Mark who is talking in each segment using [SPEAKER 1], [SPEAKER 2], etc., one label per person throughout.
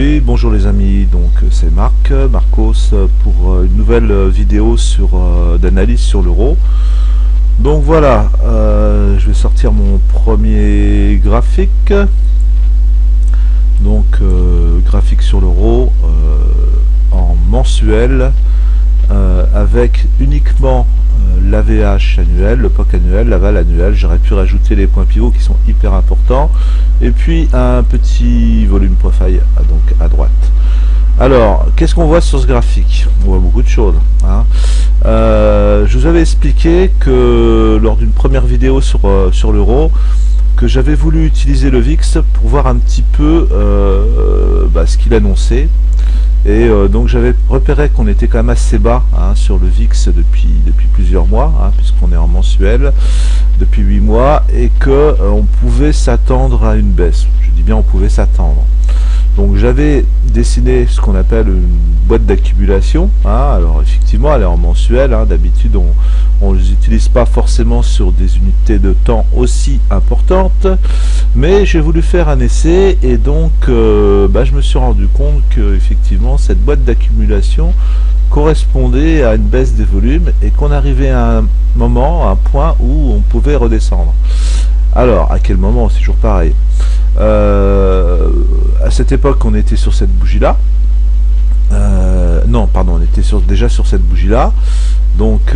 [SPEAKER 1] Oui, bonjour les amis, donc c'est Marcos pour une nouvelle vidéo sur d'analyse sur l'euro. Donc voilà, je vais sortir mon premier graphique. Donc graphique sur l'euro en mensuel avec uniquement l'AVH annuel, le POC annuel, l'aval annuel. J'aurais pu rajouter les points pivots qui sont hyper importants et puis un petit volume profile donc à droite. Alors, qu'est-ce qu'on voit sur ce graphique? On voit beaucoup de choses, hein. Je vous avais expliqué que lors d'une première vidéo sur l'euro, que j'avais voulu utiliser le VIX pour voir un petit peu ce qu'il annonçait. Et donc j'avais repéré qu'on était quand même assez bas, hein, sur le VIX depuis plusieurs mois, hein, puisqu'on est en mensuel depuis 8 mois, et que on pouvait s'attendre à une baisse. Je dis bien on pouvait s'attendre. Donc j'avais dessiné ce qu'on appelle une boîte d'accumulation, hein. Alors effectivement elle est en mensuel, hein. D'habitude on ne les utilise pas forcément sur des unités de temps aussi importantes, mais j'ai voulu faire un essai et donc je me suis rendu compte que effectivement cette boîte d'accumulation correspondait à une baisse des volumes et qu'on arrivait à un moment, à un point où on pouvait redescendre. Alors à quel moment? C'est toujours pareil. À cette époque on était sur cette bougie là, non pardon, on était déjà sur cette bougie là, donc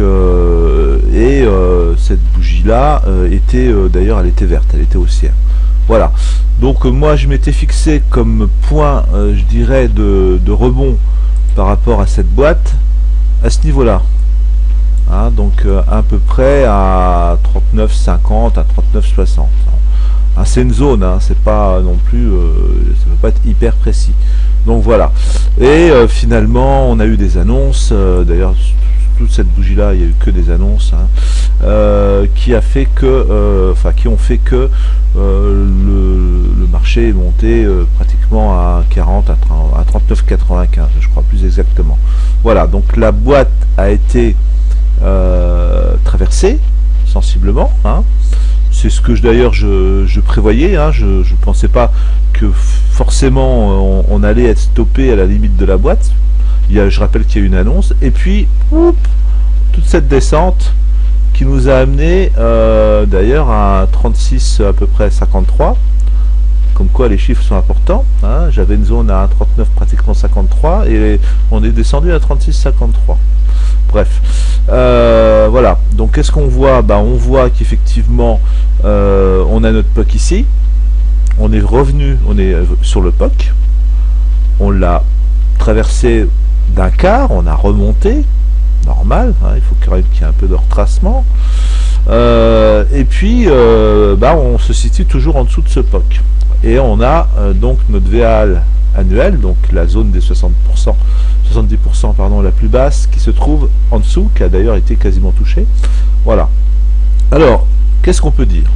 [SPEAKER 1] cette bougie là était d'ailleurs elle était verte, elle était haussière. Voilà, donc moi je m'étais fixé comme point je dirais de rebond par rapport à cette boîte à ce niveau là, hein, donc à peu près à 39,50 à 39,60. Hein, c'est une zone, hein, c'est pas non plus, ça ne peut pas être hyper précis. Donc voilà. Et finalement, on a eu des annonces. D'ailleurs, toute cette bougie là, il n'y a eu que des annonces, hein, qui ont fait que le marché est monté pratiquement à 40, à 39,95, je crois plus exactement. Voilà. Donc la boîte a été traversée sensiblement, hein. C'est ce que d'ailleurs je prévoyais, hein. Je ne pensais pas que forcément on allait être stoppé à la limite de la boîte. Je rappelle qu'il y a eu une annonce et puis toute cette descente qui nous a amené d'ailleurs à 36 à peu près 53, comme quoi les chiffres sont importants, hein. J'avais une zone à 39 pratiquement 53 et on est descendu à 36,53. Bref, voilà. Donc qu'est-ce qu'on voit? On voit qu'effectivement on a notre POC ici, on est revenu, on est sur le POC, on l'a traversé d'un quart, on a remonté, normal, hein, il faut quand même qu'il y ait un peu de retracement, et puis on se situe toujours en dessous de ce POC, et on a donc notre VAL annuel, donc la zone des 70% pardon, la plus basse, qui se trouve en dessous, qui a d'ailleurs été quasiment touchée. Voilà. Alors, qu'est-ce qu'on peut dire?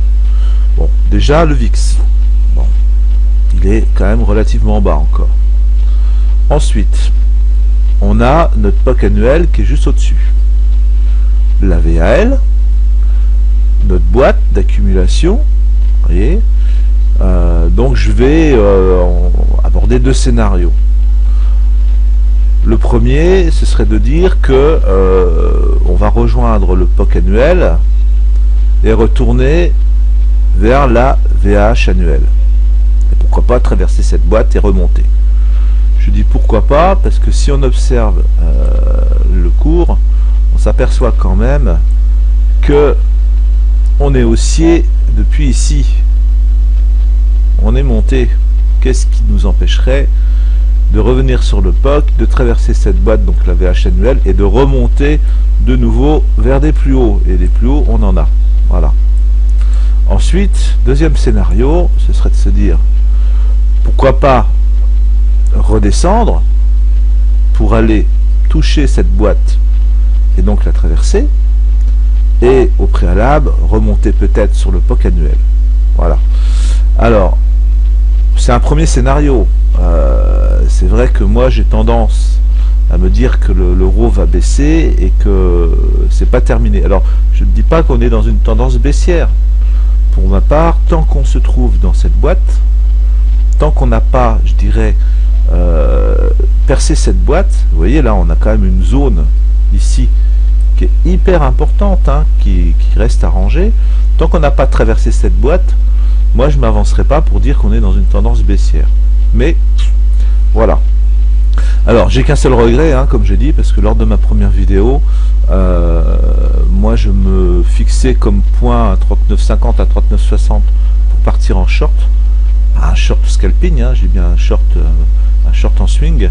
[SPEAKER 1] Bon, déjà le VIX, bon, il est quand même relativement bas encore. Ensuite, on a notre POC annuel qui est juste au-dessus. La VAL, notre boîte d'accumulation, vous voyez. Donc je vais aborder deux scénarios. Le premier, ce serait de dire que on va rejoindre le POC annuel et retourner vers la VAH annuelle. Et pourquoi pas traverser cette boîte et remonter. Je dis pourquoi pas, parce que si on observe le cours, on s'aperçoit quand même que on est haussier depuis ici. On est monté. Qu'est-ce qui nous empêcherait de revenir sur le POC, de traverser cette boîte, donc la VH annuelle, et de remonter de nouveau vers des plus hauts? Et les plus hauts, on en a. Voilà. Ensuite, deuxième scénario, ce serait de se dire, pourquoi pas redescendre pour aller toucher cette boîte et donc la traverser, et au préalable, remonter peut-être sur le POC annuel. Voilà. Alors, c'est un premier scénario. C'est vrai que moi j'ai tendance à me dire que l'euro va baisser et que c'est pas terminé. Alors je ne dis pas qu'on est dans une tendance baissière. Pour ma part, tant qu'on se trouve dans cette boîte, tant qu'on n'a pas, je dirais, percer cette boîte. Vous voyez là, on a quand même une zone ici qui est hyper importante, hein, qui reste à ranger. Tant qu'on n'a pas traversé cette boîte, moi je ne m'avancerai pas pour dire qu'on est dans une tendance baissière. Mais voilà. Alors j'ai qu'un seul regret, hein, comme j'ai dit, parce que lors de ma première vidéo, moi je me fixais comme point à 39,50 à 39,60 pour partir en short. Un short scalping, hein, j'ai bien un short en swing.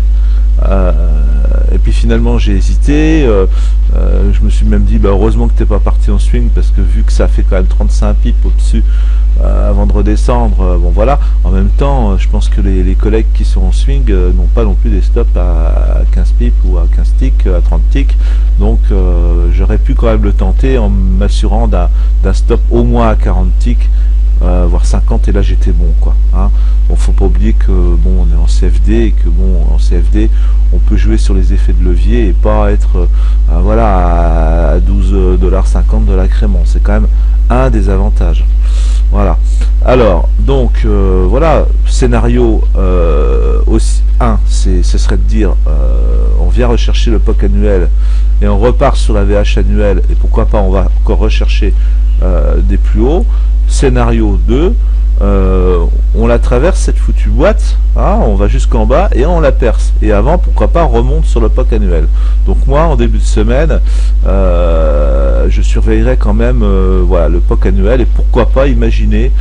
[SPEAKER 1] Et puis finalement j'ai hésité, je me suis même dit bah, heureusement que t'es pas parti en swing, parce que vu que ça fait quand même 35 pips au dessus avant de redescendre, bon voilà. En même temps je pense que les collègues qui sont en swing n'ont pas non plus des stops à 15 pips ou à 15 ticks, à 30 ticks, donc j'aurais pu quand même le tenter en m'assurant d'un stop au moins à 40 ticks, voire 50, et là j'étais bon, quoi, hein. Bon, faut pas oublier que bon, on est en CFD, et que bon, en CFD on peut jouer sur les effets de levier et pas être voilà, à 12,50$ de la Crémant. C'est quand même un des avantages. Voilà. Alors donc voilà, scénario aussi 1, ce serait de dire on vient rechercher le POC annuel et on repart sur la VH annuelle, et pourquoi pas on va encore rechercher des plus hauts. Scénario 2, on la traverse cette foutue boîte, hein, on va jusqu'en bas et on la perce, et avant pourquoi pas on remonte sur le POC annuel. Donc moi en début de semaine je surveillerai quand même voilà, le POC annuel, et pourquoi pas imaginer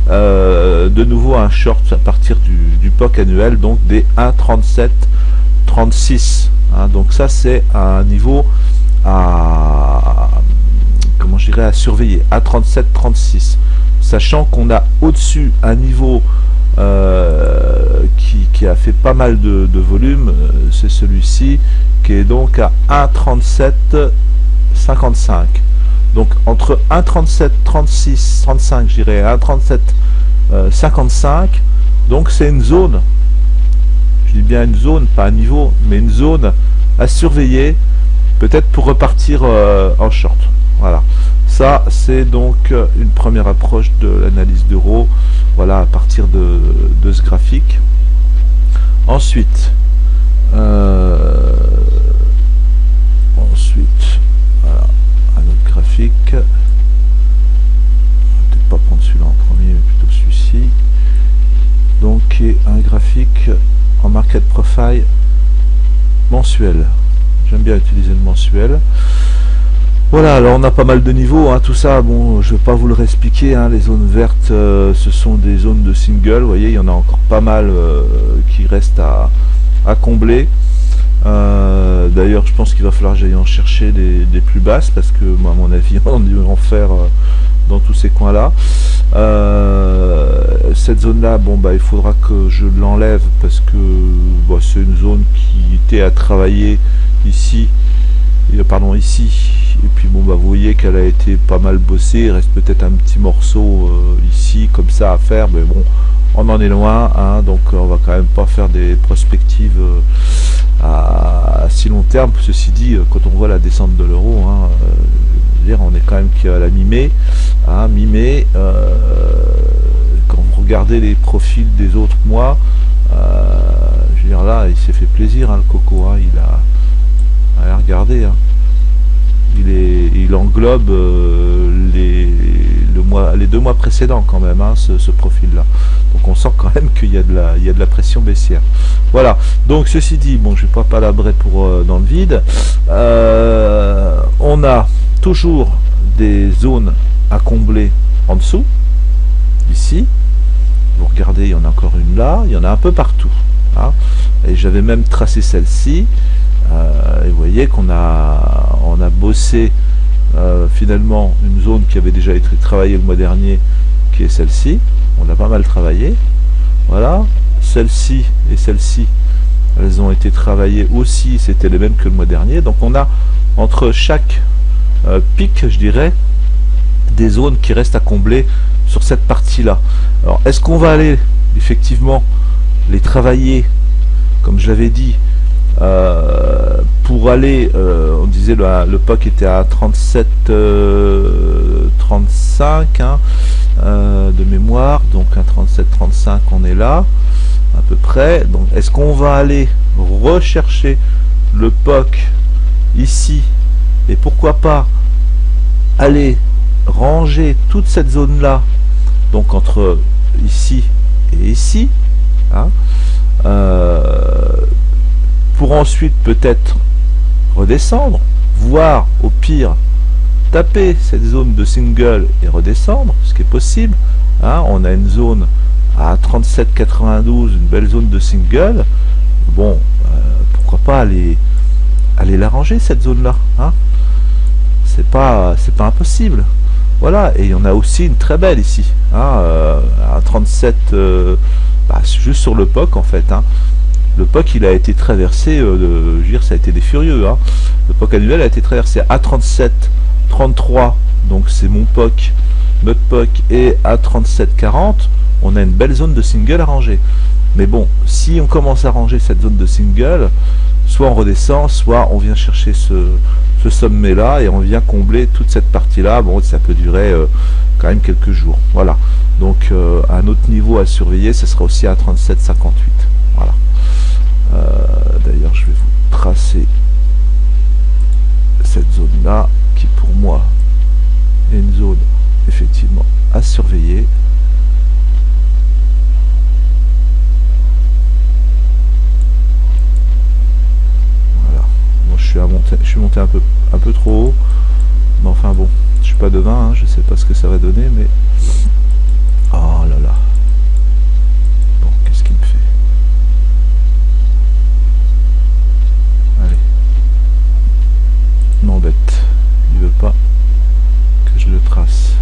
[SPEAKER 1] de nouveau un short à partir du POC annuel, donc des 1,3736, hein. Donc ça c'est un niveau à, comment je dirais, à surveiller, à 37,36, sachant qu'on a au-dessus un niveau qui a fait pas mal de volume, c'est celui-ci, qui est donc à 1,3755. Donc entre 1,3736, 35, je dirais, 1,3755, donc c'est une zone, je dis bien une zone, pas un niveau, mais une zone à surveiller, peut-être pour repartir en short. Voilà, ça c'est donc une première approche de l'analyse d'euro, voilà, à partir de ce graphique. Ensuite, voilà, un autre graphique, peut-être pas prendre celui-là en premier, mais plutôt celui-ci, donc qui est un graphique en market profile mensuel. J'aime bien utiliser le mensuel. Voilà, alors on a pas mal de niveaux, hein, tout ça, bon, je ne vais pas vous le réexpliquer, hein, les zones vertes, ce sont des zones de single, vous voyez, il y en a encore pas mal qui restent à combler. D'ailleurs, je pense qu'il va falloir que j'aille en chercher des plus basses, parce que, moi, à mon avis, on a dû en faire dans tous ces coins-là. Cette zone-là, bon, bah, il faudra que je l'enlève, parce que bah, c'est une zone qui était à travailler ici, pardon, ici. Et puis bon, bah vous voyez qu'elle a été pas mal bossée, il reste peut-être un petit morceau ici comme ça à faire, mais bon, on en est loin, hein, donc on va quand même pas faire des prospectives à si long terme. Ceci dit, quand on voit la descente de l'euro, hein, on est quand même qu'à la mi-mai, hein, mi-mai, quand vous regardez les profils des autres mois, je veux dire, là il s'est fait plaisir, hein, le coco, hein, il a regardé, hein. Il englobe les 2 mois précédents quand même, hein, ce profil là, donc on sent quand même qu'il y a de la pression baissière. Voilà, donc ceci dit, bon, je vais pas palabrer pour dans le vide. On a toujours des zones à combler en dessous, ici, vous regardez, il y en a encore une là, il y en a un peu partout, hein, et j'avais même tracé celle-ci. Et vous voyez qu'on a bossé finalement une zone qui avait déjà été travaillée le mois dernier, qui est celle-ci. On a pas mal travaillé. Voilà, celle-ci et celle-ci, elles ont été travaillées aussi, c'était les mêmes que le mois dernier. Donc on a entre chaque pic, je dirais, des zones qui restent à combler sur cette partie-là. Alors est-ce qu'on va aller effectivement les travailler, comme je l'avais dit, pour aller, on disait le POC était à 37, 35 hein, de mémoire, donc un 37-35 on est là à peu près. Donc est-ce qu'on va aller rechercher le POC ici et pourquoi pas aller ranger toute cette zone là, donc entre ici et ici hein, pour ensuite peut-être redescendre, voire au pire taper cette zone de single et redescendre, ce qui est possible hein. On a une zone à 37,92, une belle zone de single. Bon, pourquoi pas aller la ranger cette zone là hein. C'est pas impossible. Voilà, et il y en a aussi une très belle ici hein, à 37 juste sur le POC en fait hein. Le POC il a été traversé je veux dire, ça a été des furieux hein. Le POC annuel a été traversé à 37,33, donc c'est mon POC, notre POC, et à 37,40 on a une belle zone de single à ranger. Mais bon, si on commence à ranger cette zone de single, soit on redescend, soit on vient chercher ce sommet là et on vient combler toute cette partie là. Bon, ça peut durer quand même quelques jours. Voilà, donc un autre niveau à surveiller, ce sera aussi à 37,58. Voilà. D'ailleurs je vais vous tracer cette zone là qui pour moi est une zone effectivement à surveiller. Voilà, moi je suis monté un peu trop haut, mais enfin bon, je suis pas devin hein, je sais pas ce que ça va donner, mais oh là là, bon, qu'est-ce qu'il me fait? Allez, m'embête, il veut pas que je le trace.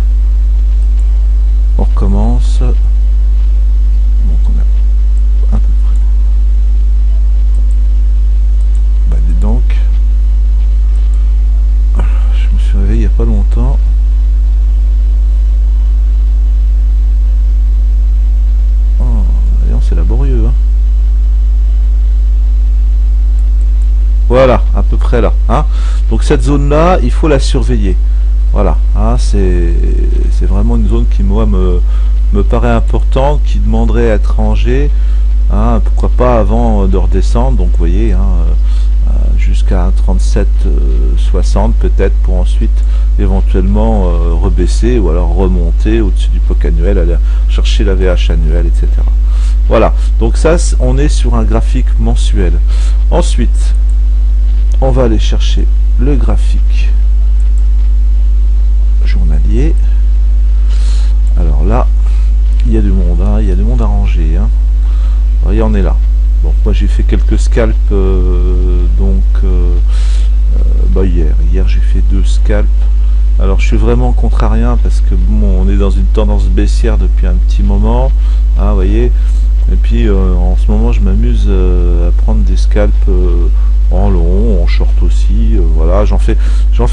[SPEAKER 1] On recommence. Donc on a à peu près. Bah dis donc, je me suis réveillé il n'y a pas longtemps. Oh, voyons, c'est laborieux hein. Voilà, à peu près là hein. Donc cette zone là il faut la surveiller. Voilà hein, c'est vraiment une zone qui moi me paraît importante, qui demanderait à être rangée hein, pourquoi pas avant de redescendre. Donc vous voyez hein, jusqu'à 37,60 peut-être, pour ensuite éventuellement rebaisser ou alors remonter au-dessus du POC annuel, aller chercher la VH annuelle, etc. Voilà, donc ça on est sur un graphique mensuel. Ensuite on va aller chercher le graphique journalier. Alors là il y a du monde hein, il y a du monde à ranger hein. Voyez, on est là. Bon, moi j'ai fait quelques scalps hier j'ai fait 2 scalps. Alors je suis vraiment contrarien parce que bon, on est dans une tendance baissière depuis un petit moment hein, voyez, et puis en ce moment je m'amuse à prendre des scalps en long, en short aussi, voilà, j'en fais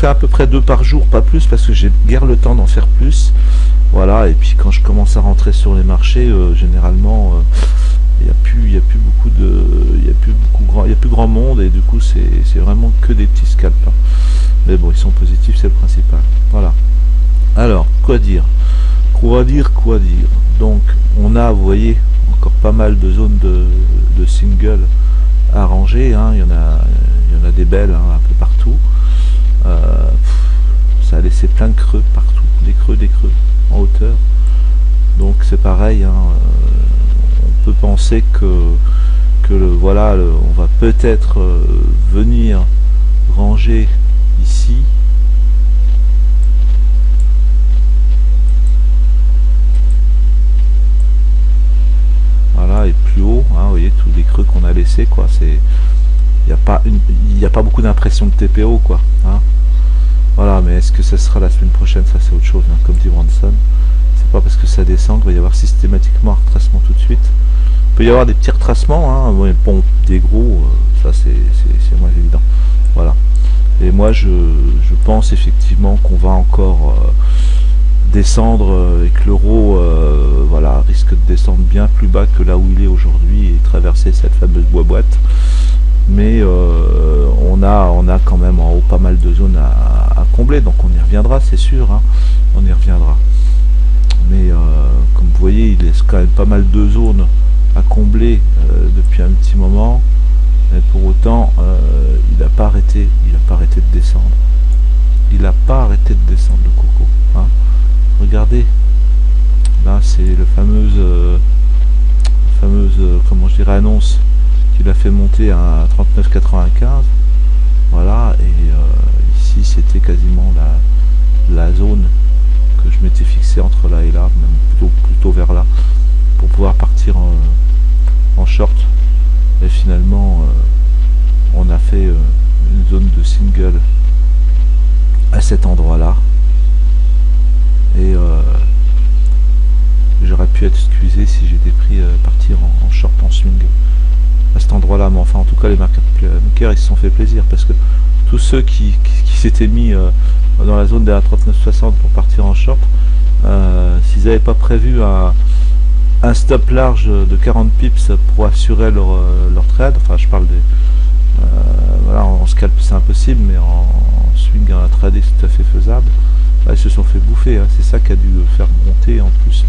[SPEAKER 1] à peu près 2 par jour, pas plus, parce que j'ai guère le temps d'en faire plus. Voilà, et puis quand je commence à rentrer sur les marchés, généralement il n'y a plus grand monde, et du coup c'est vraiment que des petits scalps hein. Mais bon, ils sont positifs, c'est le principal. Voilà. Alors, quoi dire? Donc on a, vous voyez, encore pas mal de zones de single à ranger hein. Il y en a des belles hein, un peu partout. Ça a laissé plein de creux partout, des creux en hauteur. Donc c'est pareil hein, on peut penser voilà, on va peut-être venir ranger ici. Voilà, et plus haut hein, vous voyez tous les creux qu'on a laissés quoi. C'est, il n'y a pas beaucoup d'impression de TPO quoi hein. Voilà, mais est-ce que ça sera la semaine prochaine? Ça c'est autre chose hein, comme dit Branson. C'est pas parce que ça descend qu'il va y avoir systématiquement un retracement tout de suite. Il peut y avoir des petits retracements hein, bon, des gros, ça c'est moins évident. Voilà, et moi je pense effectivement qu'on va encore descendre et que l'euro voilà, risque de descendre bien plus bas que là où il est aujourd'hui et traverser cette fameuse boîte. mais on a quand même en haut pas mal de zones à combler, donc on y reviendra, c'est sûr, hein, on y reviendra. Mais comme vous voyez, il laisse quand même pas mal de zones à combler depuis un petit moment, mais pour autant, il n'a pas arrêté de descendre. Il n'a pas arrêté de descendre, le coco. Hein. Regardez, là c'est le fameuse, comment je dirais, annonce qu'il a fait monter à 39,95. Voilà, et ici c'était quasiment la zone que je m'étais fixé entre là et là, même plutôt vers là, pour pouvoir partir en short. Et finalement, on a fait une zone de single à cet endroit là, et j'aurais pu être excusé si j'étais pris partir en short en swing à cet endroit là, mais enfin en tout cas les market makers ils se sont fait plaisir, parce que tous ceux qui s'étaient mis dans la zone des 39,60 pour partir en short, s'ils n'avaient pas prévu un stop large de 40 pips pour assurer leur trade, enfin je parle des voilà, en scalp c'est impossible, mais en swing à trader c'est tout à fait faisable. Là, ils se sont fait bouffer, hein. C'est ça qui a dû faire monter en plus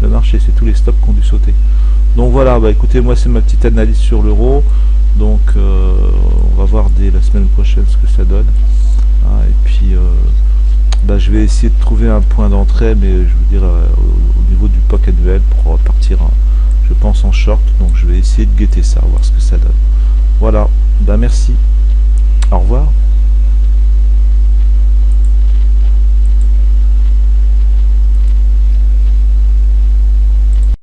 [SPEAKER 1] le marché, c'est tous les stops qui ont dû sauter. Donc voilà, bah écoutez, moi c'est ma petite analyse sur l'euro, donc on va voir dès la semaine prochaine ce que ça donne, hein. Et puis bah, je vais essayer de trouver un point d'entrée, mais je veux dire au niveau du POC annuel pour repartir, je pense, en short, donc je vais essayer de guetter ça, voir ce que ça donne. Voilà, bah merci, au revoir.